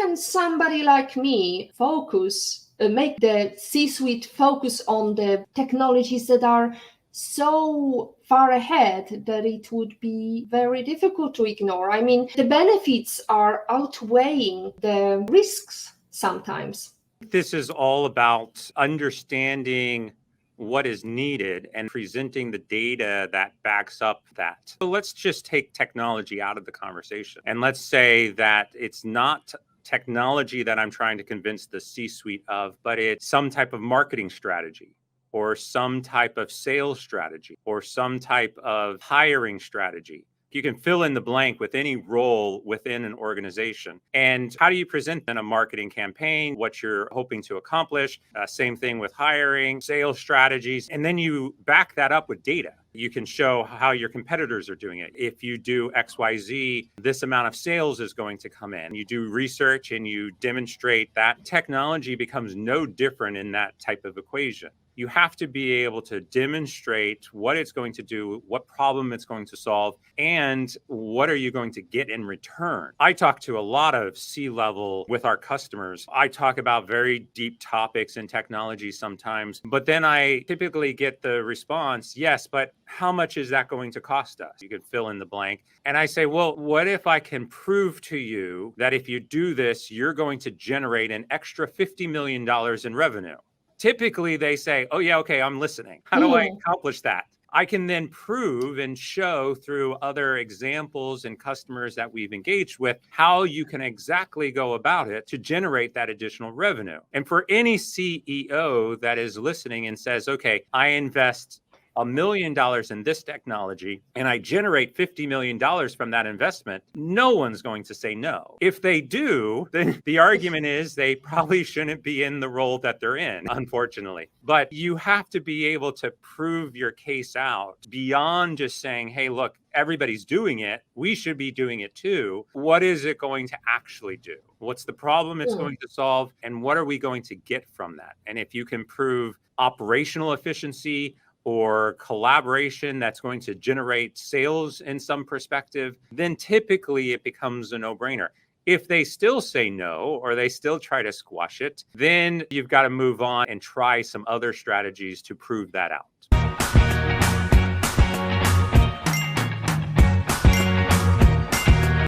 can somebody like me make the C-suite focus on the technologies that are so far ahead that it would be very difficult to ignore? I mean, the benefits are outweighing the risks sometimes. This is all about understanding what is needed and presenting the data that backs up that. So let's just take technology out of the conversation. And let's say that it's not technology that I'm trying to convince the C-suite of, but it's some type of marketing strategy or some type of sales strategy or some type of hiring strategy. You can fill in the blank with any role within an organization. And how do you present in a marketing campaign, what you're hoping to accomplish? Same thing with hiring, sales strategies. And then you back that up with data. You can show how your competitors are doing it. If you do XYZ, this amount of sales is going to come in. You do research and you demonstrate that technology becomes no different in that type of equation. You have to be able to demonstrate what it's going to do, what problem it's going to solve, and what are you going to get in return. I talk to a lot of C-level with our customers. I talk about very deep topics in technology sometimes, but then I typically get the response, yes, but how much is that going to cost us? You can fill in the blank. And I say, well, what if I can prove to you that if you do this, you're going to generate an extra $50 million in revenue? Typically, they say, oh, yeah, okay, I'm listening. How do I accomplish that? I can then prove and show through other examples and customers that we've engaged with how you can exactly go about it to generate that additional revenue. And for any CEO that is listening and says, okay, I invest $1 million in this technology and I generate $50 million from that investment, no one's going to say no. If they do, then the argument is they probably shouldn't be in the role that they're in, unfortunately. But you have to be able to prove your case out beyond just saying, hey, look, everybody's doing it. We should be doing it too. What is it going to actually do? What's the problem it's going to solve? And what are we going to get from that? And if you can prove operational efficiency or collaboration that's going to generate sales in some perspective, then typically it becomes a no-brainer. If they still say no, or they still try to squash it, then you've got to move on and try some other strategies to prove that out.